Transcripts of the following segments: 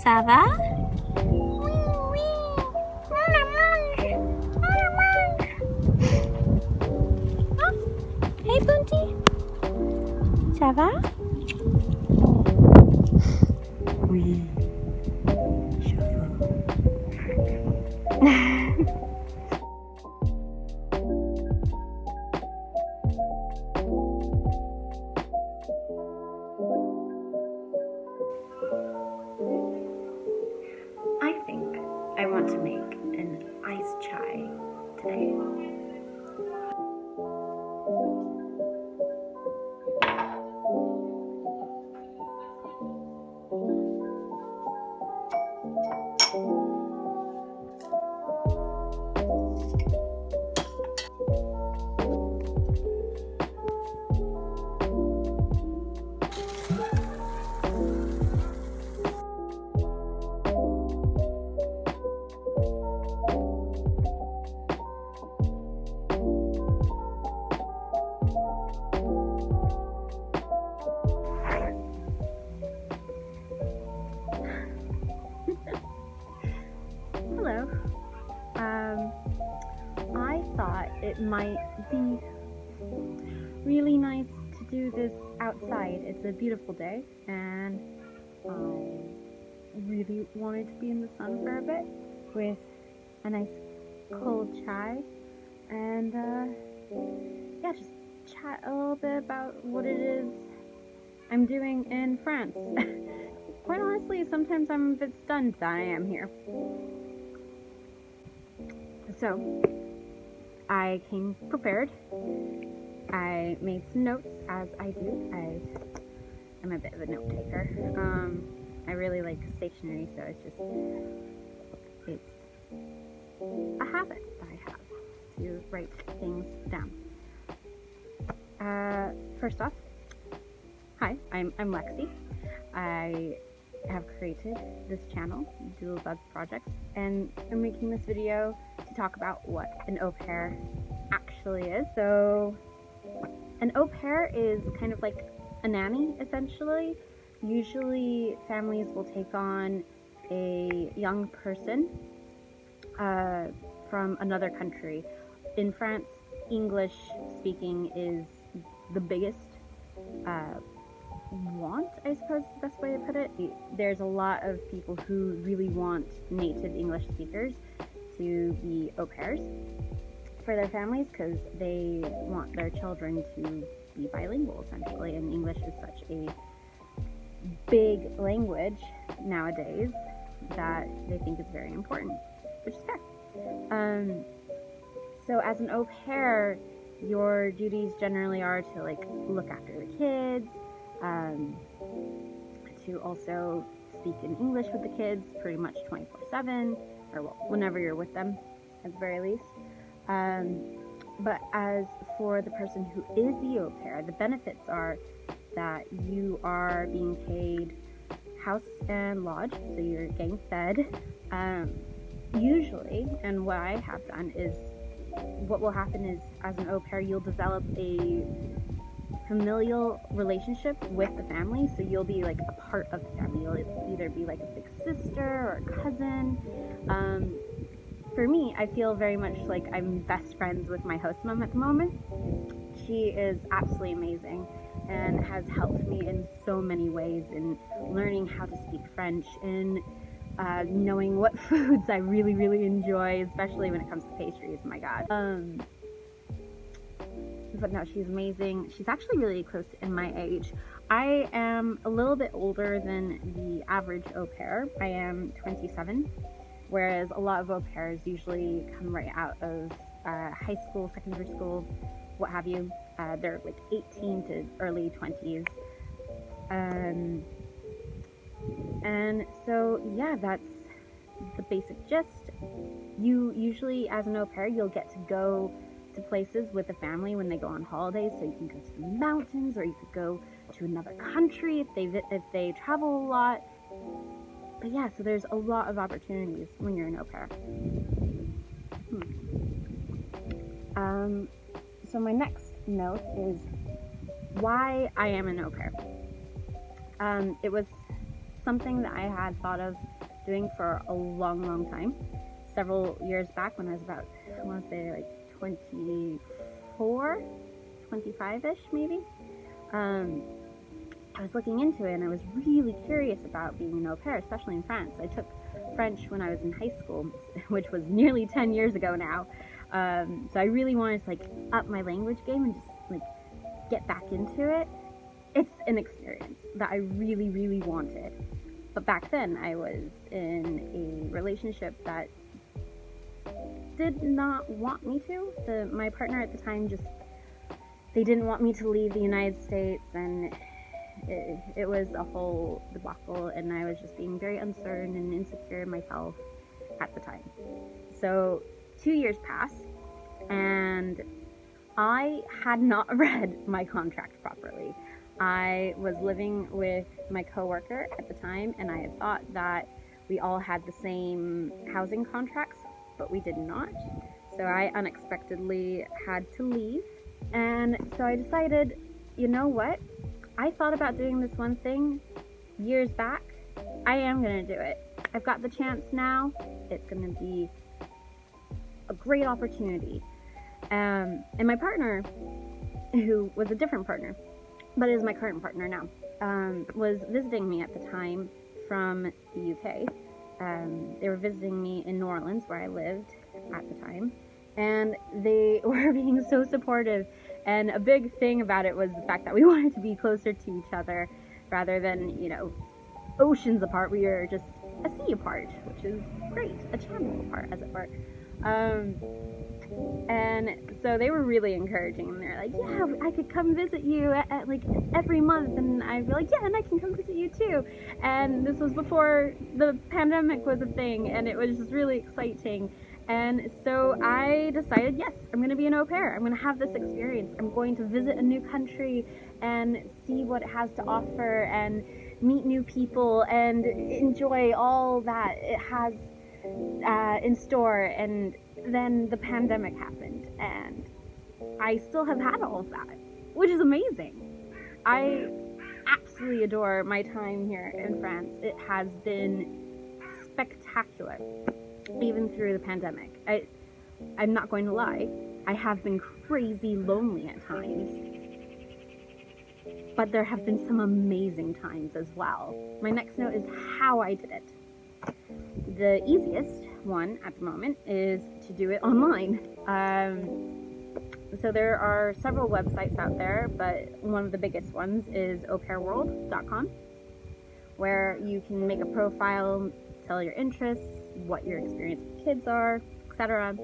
Ça va? Oui, oui. On la mange. On la mange. Oh, hey Bunty. Ça va? Oui, ça va. I think I want to make an iced chai today. Hello. I thought it might be really nice to do this outside. It's a beautiful day and I really wanted to be in the sun for a bit with a nice cold chai and yeah, just chat a little bit about what it is I'm doing in France. Quite honestly, sometimes I'm a bit stunned that I am here. So, I came prepared. I made some notes, as I do. I'm a bit of a note taker. I really like stationery, so it's a habit that I have to write things down. First off, hi, I'm Lexi. I have created this channel, Doodlebug Projects, and I'm making this video to talk about what an au pair actually is. So, an au pair is kind of like a nanny, essentially. Usually, families will take on a young person from another country. In France, English speaking is the biggest want, I suppose is the best way to put it. There's a lot of people who really want native English speakers to be au pairs for their families because they want their children to be bilingual, essentially, and English is such a big language nowadays that they think is very important, which is fair. So as an au pair, your duties generally are to like look after the kids, to also speak in English with the kids pretty much 24/7, or well, whenever you're with them at the very least. But as for the person who is the au pair, the benefits are that you are being paid house and lodge, so you're getting fed. Usually, and what I have done is, what will happen is, as an au pair, you'll develop a familial relationship with the family, so you'll be like a part of the family. You'll either be like a big sister or a cousin. For me, I feel very much like I'm best friends with my host mom at the moment. She is absolutely amazing and has helped me in so many ways in learning how to speak French, in knowing what foods I really, really enjoy, especially when it comes to pastries. My God. But no, she's amazing. She's actually really close in my age. I am a little bit older than the average au pair. I am 27, whereas a lot of au pairs usually come right out of high school, secondary school, what have you. They're like 18 to early 20s. And so, yeah, that's the basic gist. You usually, as an au pair, you'll get to go to places with the family when they go on holidays. So you can go to the mountains, or you could go to another country if they travel a lot. But yeah, so there's a lot of opportunities when you're an au pair. So my next note is why I am an au pair. It was something that I had thought of doing for a long time. Several years back when I was about, I want to say like 24, 25-ish maybe. I was looking into it and I was really curious about being an au pair, especially in France. I took French when I was in high school, which was nearly 10 years ago now. So I really wanted to like up my language game and just like get back into it. It's an experience that I really wanted. But back then I was in a relationship that did not want me to. My partner at the time they didn't want me to leave the United States, and it was a whole debacle, and I was just being very uncertain and insecure myself at the time. So 2 years passed, and I had not read my contract properly. I was living with my coworker at the time, and I had thought that we all had the same housing contracts, but we did not. So I unexpectedly had to leave. And so I decided, you know what? I thought about doing this one thing years back. I am going to do it. I've got the chance now. It's going to be a great opportunity. And my partner, who was a different partner, but is my current partner now, was visiting me at the time from the UK. They were visiting me in New Orleans, where I lived at the time, and they were being so supportive. And a big thing about it was the fact that we wanted to be closer to each other rather than, oceans apart. We were just a sea apart, which is great, a channel apart, as it were. And so they were really encouraging, and they're like, yeah, I could come visit you at like every month. And I'd be like, yeah, and I can come visit you too. And this was before the pandemic was a thing, and it was just really exciting. And so I decided, yes, I'm going to be an au pair. I'm going to have this experience. I'm going to visit a new country and see what it has to offer and meet new people and enjoy all that it has in store. And then the pandemic happened, and I still have had all of that, which is amazing. I absolutely adore my time here in France. It has been spectacular, even through the pandemic. I'm not going to lie, I have been crazy lonely at times, but there have been some amazing times as well. My next note is how I did it. The easiest one at the moment is to do it online. So there are several websites out there, but one of the biggest ones is aupairworld.com, where you can make a profile, tell your interests, what your experience with kids are, etc.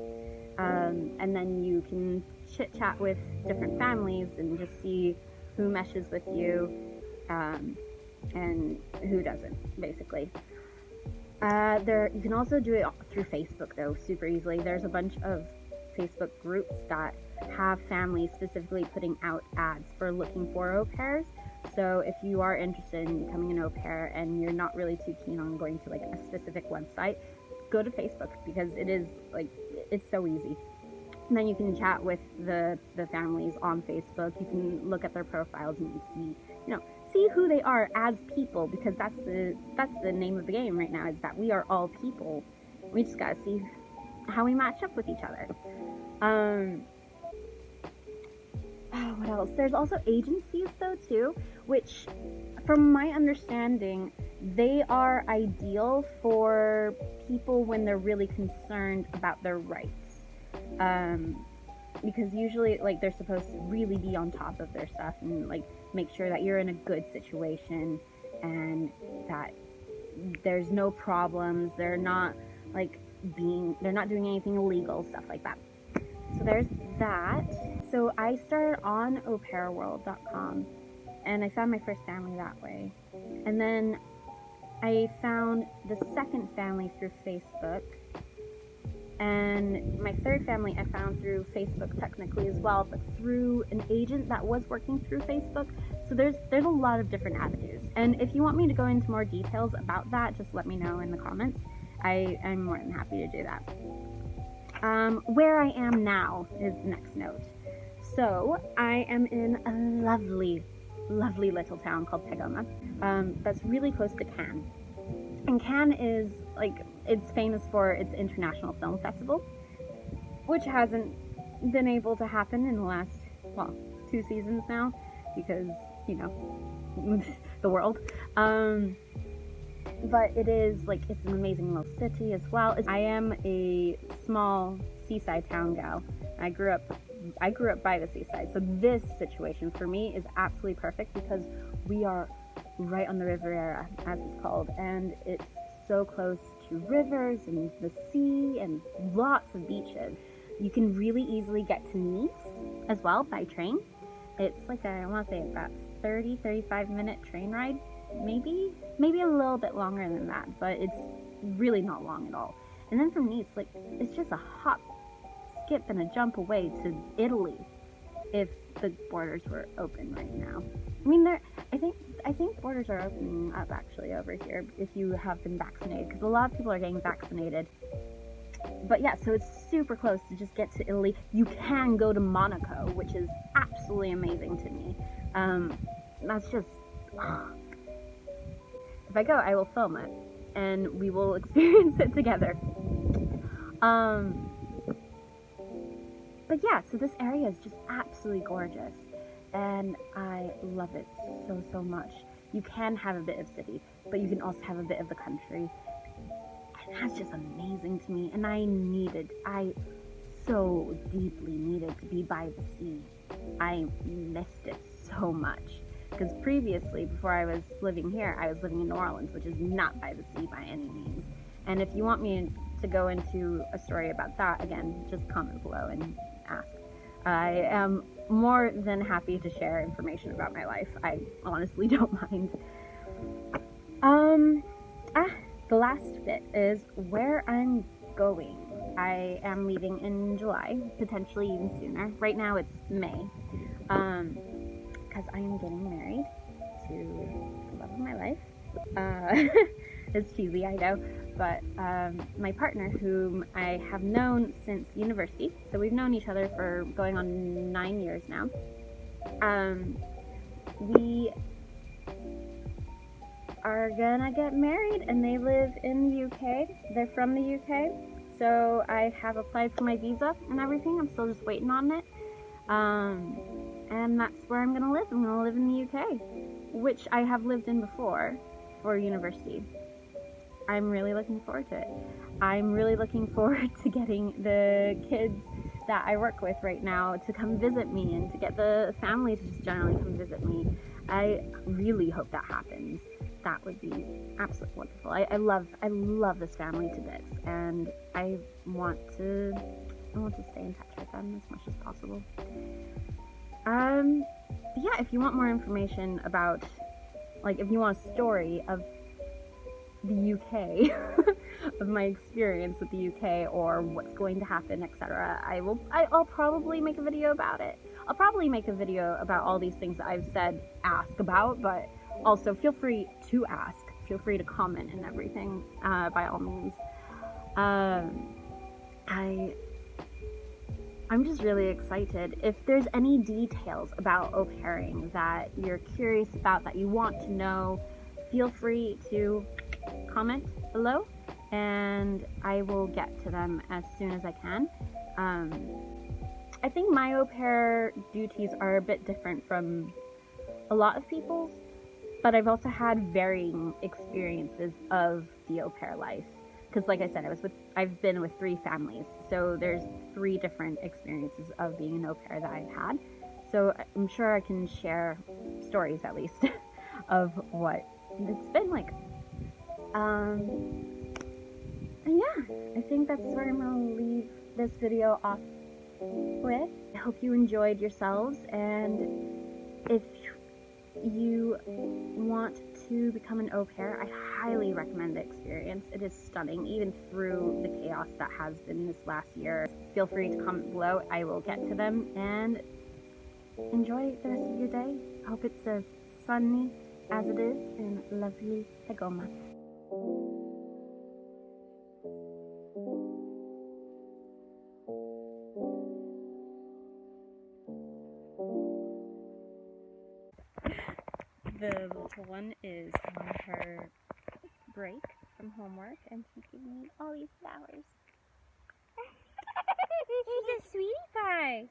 And then you can chit-chat with different families and just see who meshes with you and who doesn't, basically. You can also do it through Facebook, though, super easily. There's a bunch of Facebook groups that have families specifically putting out ads for looking for au pairs. So if you are interested in becoming an au pair and you're not really too keen on going to like a specific website, go to Facebook, because it's so easy. And then you can chat with the families on Facebook. You can look at their profiles and see who they are as people, because that's the name of the game right now, is that we are all people. We just gotta see how we match up with each other. What else? There's also agencies, though, too, which, from my understanding, they are ideal for people when they're really concerned about their rights. Because usually, they're supposed to really be on top of their stuff and, make sure that you're in a good situation and that there's no problems. They're not doing anything illegal, stuff like that. So there's that. So I started on aupairworld.com and I found my first family that way. And then I found the second family through Facebook. And my third family I found through Facebook technically as well, but through an agent that was working through Facebook. So there's a lot of different avenues. And if you want me to go into more details about that, just let me know in the comments. I'm more than happy to do that. Where I am now is the next note. So I am in a lovely, lovely little town called Pegoma. That's really close to Cannes. And Cannes is it's famous for its international film festival, which hasn't been able to happen in the last 2 seasons now because the world. But it is it's an amazing little city as well. I am a small seaside town gal. I grew up by the seaside, so this situation for me is absolutely perfect because we are right on the Riviera, as it's called, and it's so close to rivers and the sea and lots of beaches. You can really easily get to Nice as well by train. It's I want to say about 30-35 minute train ride, maybe a little bit longer than that, but it's really not long at all. And then from Nice, it's just a hop, skip, and a jump away to Italy if the borders were open right now. I mean, I think borders are opening up actually over here if you have been vaccinated, because a lot of people are getting vaccinated. But yeah, so it's super close to just get to Italy. You can go to Monaco, which is absolutely amazing to me. That's just... If I go, I will film it, and we will experience it together. But yeah, so this area is just absolutely gorgeous, and I love it so much. You can have a bit of city, but you can also have a bit of the country. And that's just amazing to me, and I so deeply needed to be by the sea. I missed it so much, because previously, before I was living here, I was living in New Orleans, which is not by the sea by any means. And if you want me to go into a story about that, again, just comment below and ask. I am more than happy to share information about my life. I honestly don't mind. The last bit is where I'm going. I am leaving in July, potentially even sooner. Right now it's May, because I am getting married to the love of my life. It's cheesy, I know, but my partner, whom I have known since university, so we've known each other for going on 9 years now. We are gonna get married, and they live in the UK. They're from the UK, so I have applied for my visa and everything. I'm still just waiting on it. And that's where I'm gonna live. I'm gonna live in the UK, which I have lived in before for university. I'm really looking forward to it. I'm really looking forward to getting the kids that I work with right now to come visit me, and to get the family to just generally come visit me. I really hope that happens. That would be absolutely wonderful. I love this family to bits, and I want to stay in touch with them as much as possible. Yeah, if you want more information about, if you want a story of the UK, of my experience with the UK, or what's going to happen, etc., I'll probably make a video about it. I'll probably make a video about all these things that I've said, ask about, but also feel free to ask. Feel free to comment and everything, by all means. I'm just really excited. If there's any details about au pairing that you're curious about, that you want to know, feel free to comment below, and I will get to them as soon as I can. I think my au pair duties are a bit different from a lot of people's, but I've also had varying experiences of the au pair life. Because like I said, I've been with 3 families, so there's 3 different experiences of being an au pair that I've had. So I'm sure I can share stories at least of what it's been like. And yeah, I think that's where I'm gonna leave this video off with. I hope you enjoyed yourselves, and if you want to become an au pair, I highly recommend the experience. It is stunning, even through the chaos that has been this last year. Feel free to comment below. I will get to them, and enjoy the rest of your day. I hope it's as sunny as it is in lovely Tagoma. The little one is on her break from homework, and she's giving me all these flowers. She's a sweetie pie.